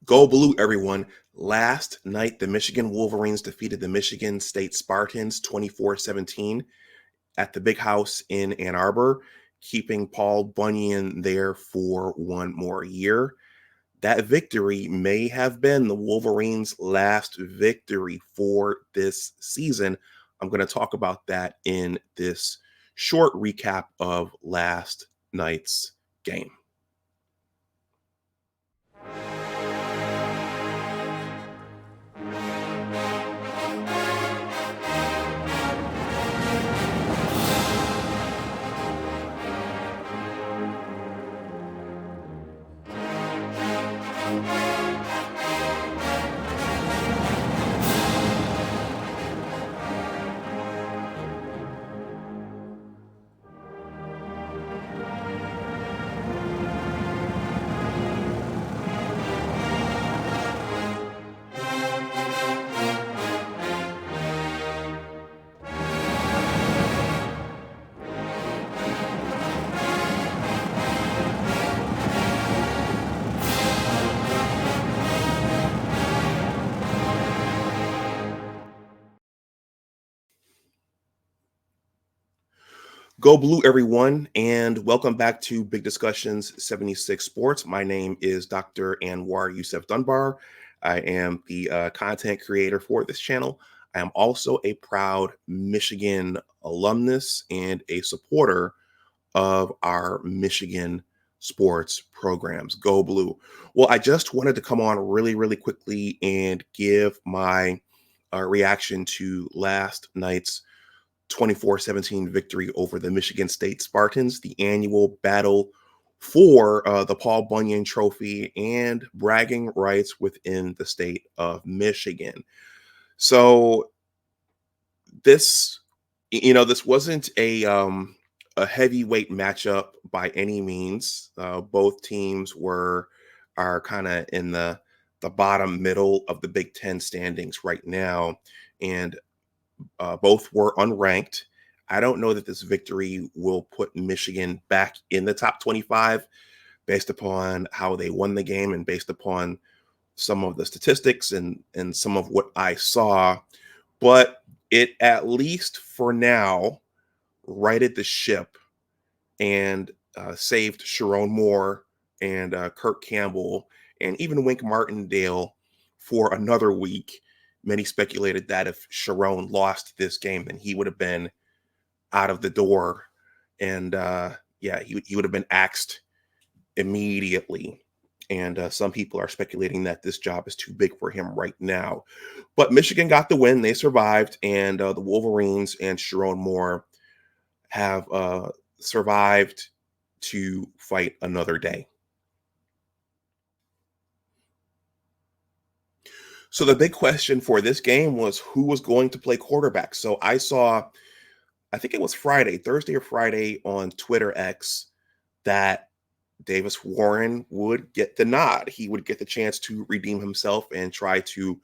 Go Blue, everyone. Last night, the Michigan Wolverines defeated the Michigan State Spartans 24-17 at the Big House in Ann Arbor, keeping Paul Bunyan there for one more year. That victory may have been the Wolverines' last victory for this season. I'm going to talk about that in this short recap of last night's game. Go Blue, everyone, and welcome back to Big Discussions 76 Sports. My name is Dr. Anwar Youssef Dunbar. I am the content creator for this channel. I am also a proud Michigan alumnus and a supporter of our Michigan sports programs. Go Blue. Well, I just wanted to come on really quickly and give my reaction to last night's 24-17 victory over the Michigan State Spartans, the annual battle for the Paul Bunyan Trophy and bragging rights within the state of Michigan. So this wasn't a heavyweight matchup by any means. Both teams are kind of in the bottom middle of the Big Ten standings right now, and both were unranked. I don't know that this victory will put Michigan back in the top 25 based upon how they won the game and based upon some of the statistics and some of what I saw. But it, at least for now, righted the ship and saved Sharon Moore and Kirk Campbell and even Wink Martindale for another week. Many speculated that if Sharon lost this game, then he would have been out of the door. And he would have been axed immediately. And some people are speculating that this job is too big for him right now. But Michigan got the win. They survived. And the Wolverines and Sharon Moore have survived to fight another day. So the big question for this game was who was going to play quarterback. So I saw, I think it was Thursday or Friday on Twitter X, that Davis Warren would get the nod. He would get the chance to redeem himself and try to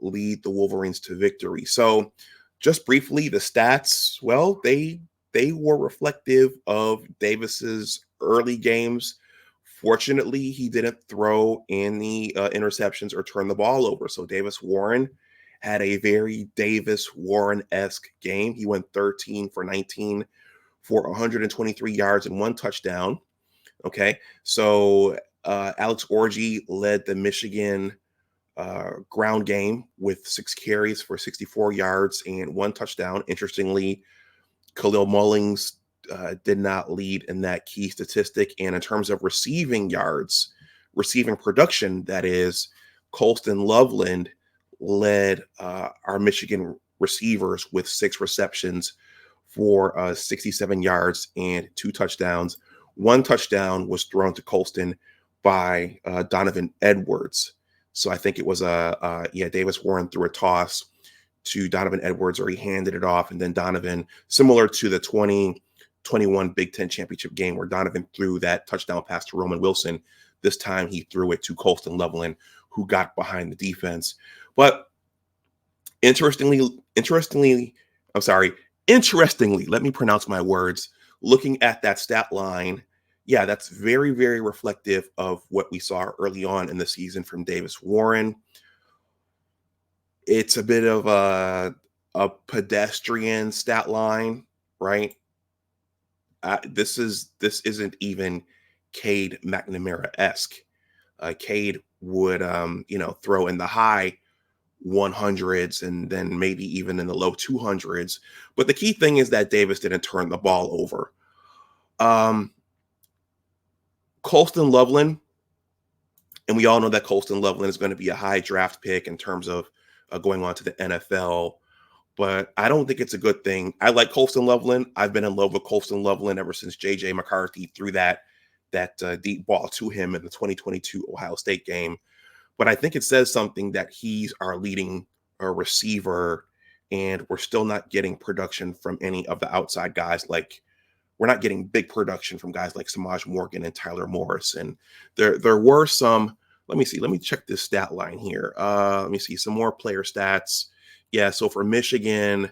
lead the Wolverines to victory. So just briefly, the stats, well, they were reflective of Davis's early games. Fortunately, he didn't throw any interceptions or turn the ball over. So Davis Warren had a very Davis Warren-esque game. He went 13 for 19 for 123 yards and one touchdown. Okay, so Alex Orji led the Michigan ground game with 6 carries for 64 yards and one touchdown. Interestingly, Khalil Mullings did not lead in that key statistic. And in terms of receiving yards, receiving production, that is, Colston Loveland led our Michigan receivers with 6 receptions for 67 yards and 2 touchdowns. One touchdown was thrown to Colston by Donovan Edwards. So I think it was Davis Warren threw a toss to Donovan Edwards, or he handed it off, and then Donovan, similar to the 2021 Big Ten championship game where Donovan threw that touchdown pass to Roman Wilson, this time he threw it to Colston Loveland, who got behind the defense. But interestingly, let me pronounce my words. Looking at that stat line, yeah, that's very, very reflective of what we saw early on in the season from Davis Warren. It's a bit of a pedestrian stat line, right? This isn't even Cade McNamara-esque. Cade would throw in the high 100s and then maybe even in the low 200s. But the key thing is that Davis didn't turn the ball over. Um, Colston Loveland, and we all know that Colston Loveland is going to be a high draft pick in terms of going on to the NFL. But I don't think it's a good thing. I like Colston Loveland. I've been in love with Colston Loveland ever since J.J. McCarthy threw that deep ball to him in the 2022 Ohio State game. But I think it says something that he's our leading receiver, and we're still not getting production from any of the outside guys. Like, we're not getting big production from guys like Samaj Morgan and Tyler Morris. And there were some. Let me see. Let me check this stat line here. Let me see some more player stats. Yeah, so for Michigan,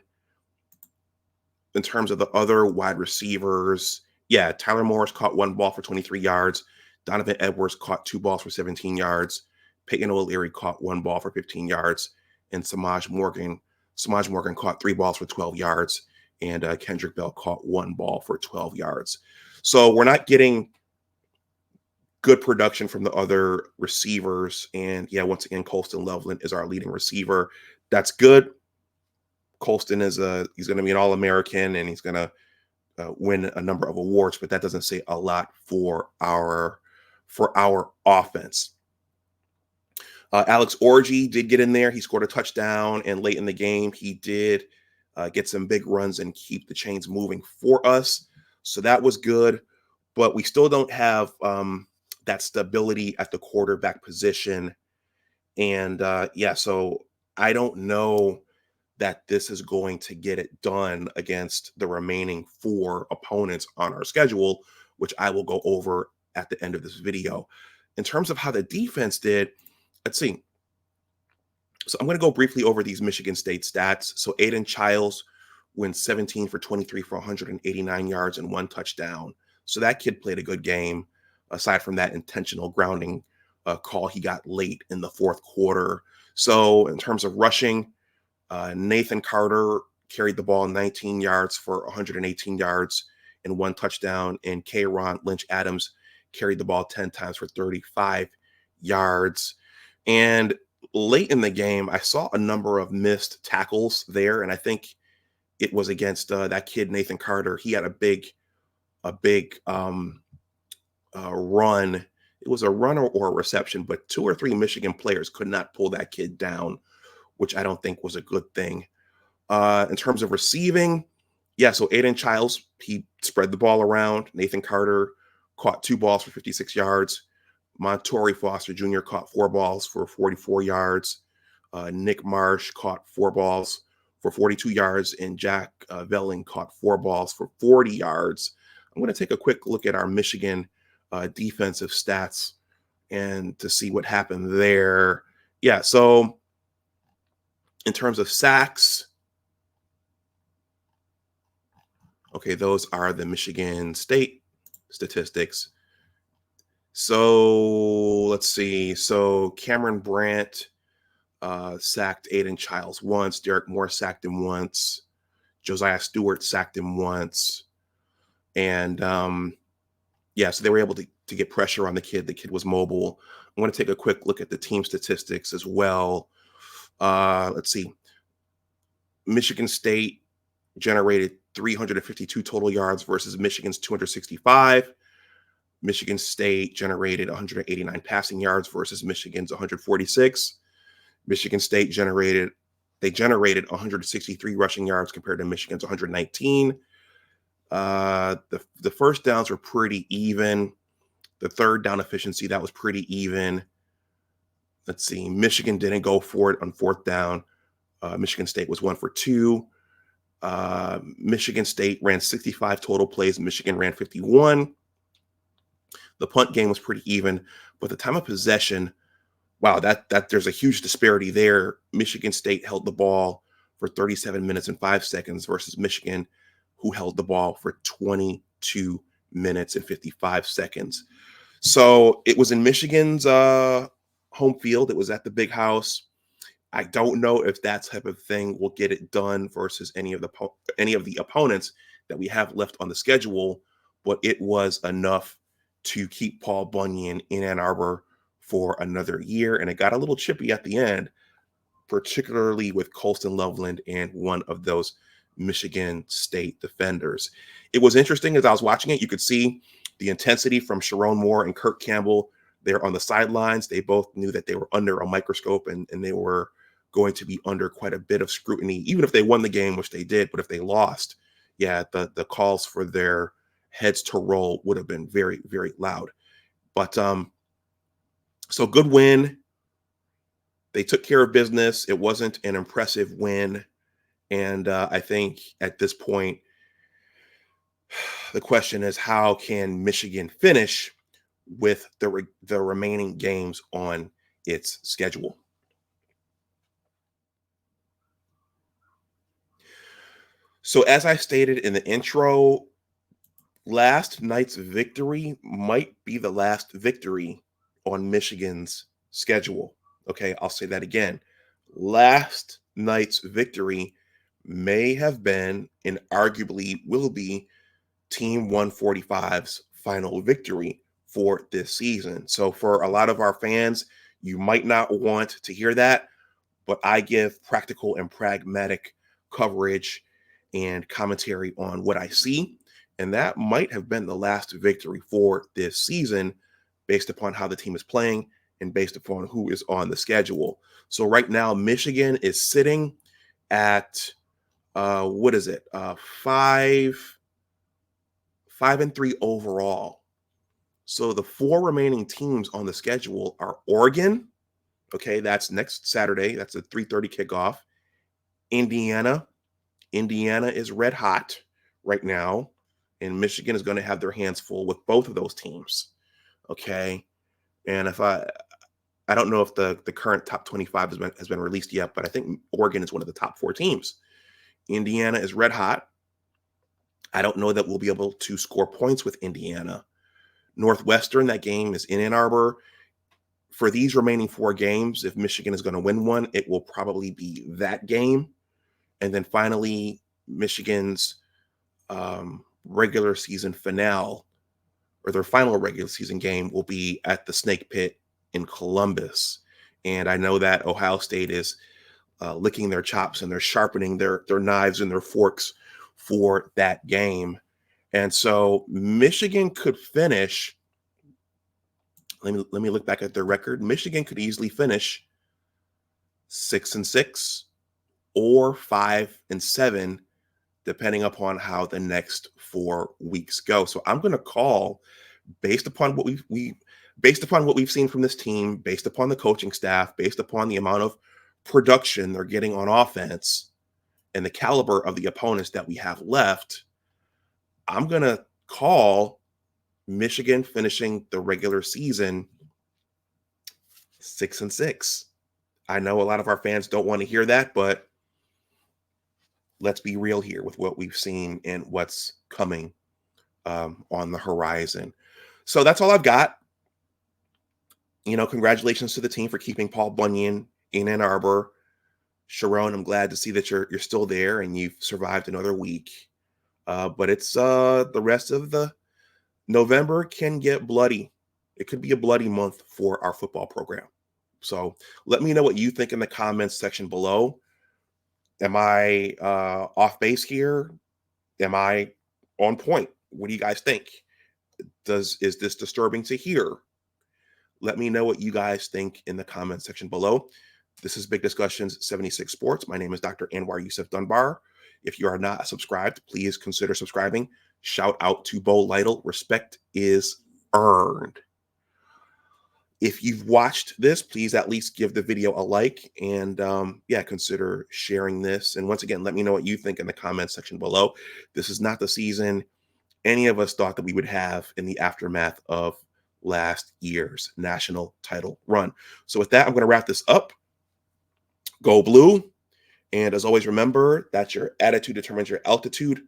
in terms of the other wide receivers, yeah, Tyler Morris caught one ball for 23 yards. Donovan Edwards caught two balls for 17 yards. Peyton O'Leary caught one ball for 15 yards. And Samaj Morgan caught three balls for 12 yards. And Kendrick Bell caught one ball for 12 yards. So we're not getting good production from the other receivers. And yeah, once again, Colston Loveland is our leading receiver. That's good. Colston he's going to be an All-American, and he's going to win a number of awards, but that doesn't say a lot for our offense. Alex Orji did get in there. He scored a touchdown, and late in the game, he did get some big runs and keep the chains moving for us. So that was good, but we still don't have that stability at the quarterback position. And so I don't know that this is going to get it done against the remaining four opponents on our schedule, which I will go over at the end of this video. In terms of how the defense did, let's see. So I'm going to go briefly over these Michigan State stats. So Aiden Childs went 17 for 23 for 189 yards and one touchdown. So that kid played a good game, aside from that intentional grounding call he got late in the fourth quarter. So in terms of rushing, Nathan Carter carried the ball 19 yards for 118 yards and one touchdown. And K'Ron Lynch Adams carried the ball 10 times for 35 yards. And late in the game, I saw a number of missed tackles there. And I think it was against that kid, Nathan Carter. He had a big run. It was a run or a reception, but two or three Michigan players could not pull that kid down, which I don't think was a good thing. In terms of receiving, yeah, so Aiden Childs, he spread the ball around. Nathan Carter caught two balls for 56 yards. Montori Foster Jr. caught four balls for 44 yards. Nick Marsh caught four balls for 42 yards, and Jack Velling caught four balls for 40 yards. I'm going to take a quick look at our Michigan defensive stats and to see what happened there. Yeah, so in terms of sacks, okay, those are the Michigan State statistics. So let's see. So Cameron Brandt sacked Aiden Childs once. Derek Moore sacked him once. Josiah Stewart sacked him once. And so they were able to get pressure on the kid. The kid was mobile. I'm going to take a quick look at the team statistics as well. Let's see. Michigan State generated 352 total yards versus Michigan's 265. Michigan State generated 189 passing yards versus Michigan's 146. Michigan State generated 163 rushing yards compared to Michigan's 119. The first downs were pretty even. The third down efficiency, that was pretty even. Let's see. Michigan didn't go for it on fourth down. Michigan State was 1 for 2. Michigan State ran 65 total plays. Michigan ran 51. The punt game was pretty even, but the time of possession, wow, that there's a huge disparity there. Michigan State held the ball for 37 minutes and 5 seconds versus Michigan, who held the ball for 22 minutes and 55 seconds. So it was in Michigan's home field. It was at the Big House. I don't know if that type of thing will get it done versus any of the opponents that we have left on the schedule, but it was enough to keep Paul Bunyan in Ann Arbor for another year, and it got a little chippy at the end, particularly with Colston Loveland and one of those Michigan State defenders. It was interesting as I was watching it. You could see the intensity from Sharon Moore and Kirk Campbell there on the sidelines. They both knew that they were under a microscope and they were going to be under quite a bit of scrutiny, even if they won the game, which they did. But if they lost, yeah, the calls for their heads to roll would have been very, very loud. But so good win. They took care of business. It wasn't an impressive win. And I think at this point, the question is, how can Michigan finish with the remaining games on its schedule? So as I stated in the intro, last night's victory might be the last victory on Michigan's schedule. Okay, I'll say that again. Last night's victory may have been and arguably will be Team 145's final victory for this season. So for a lot of our fans, you might not want to hear that, but I give practical and pragmatic coverage and commentary on what I see. And that might have been the last victory for this season based upon how the team is playing and based upon who is on the schedule. So right now, Michigan is sitting at what is it? 5-3 overall. So the four remaining teams on the schedule are Oregon. Okay, that's next Saturday. That's a 3:30 kickoff. Indiana. Indiana is red hot right now, and Michigan is going to have their hands full with both of those teams. Okay, and if I don't know if the current top 25 has been released yet, but I think Oregon is one of the top four teams. Indiana is red hot. I don't know that we'll be able to score points with Indiana. Northwestern, that game is in Ann Arbor. For these remaining four games, if Michigan is going to win one, it will probably be that game. And then finally, Michigan's regular season finale, or their final regular season game, will be at the Snake Pit in Columbus. And I know that Ohio State is licking their chops and they're sharpening their knives and their forks for that game. And so Michigan could finish. Let me look back at their record. Michigan could easily finish 6-6 or 5-7, depending upon how the next 4 weeks go. So I'm going to call, based upon what we've seen from this team, based upon the coaching staff, based upon the amount of production they're getting on offense, and the caliber of the opponents that we have left, I'm going to call Michigan finishing the regular season 6-6. I know a lot of our fans don't want to hear that, but let's be real here with what we've seen and what's coming on the horizon. So that's all I've got. Congratulations to the team for keeping Paul Bunyan in Ann Arbor. Sharon, I'm glad to see that you're still there and you've survived another week. But it's the rest of the November can get bloody. It could be a bloody month for our football program. So let me know what you think in the comments section below. Am I off base here? Am I on point? What do you guys think? Is this disturbing to hear? Let me know what you guys think in the comments section below. This is Big Discussions 76 Sports. My name is Dr. Anwar Yusuf Dunbar. If you are not subscribed, please consider subscribing. Shout out to Bo Lytle. Respect is earned. If you've watched this, please at least give the video a like and consider sharing this. And once again, let me know what you think in the comments section below. This is not the season any of us thought that we would have in the aftermath of last year's national title run. So with that, I'm going to wrap this up. Go Blue. And as always, remember that your attitude determines your altitude.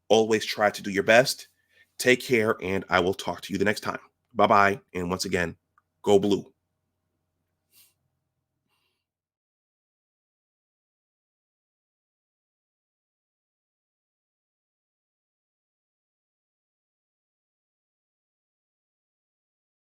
Always try to do your best. Take care, and I will talk to you the next time. Bye bye. And once again, go blue.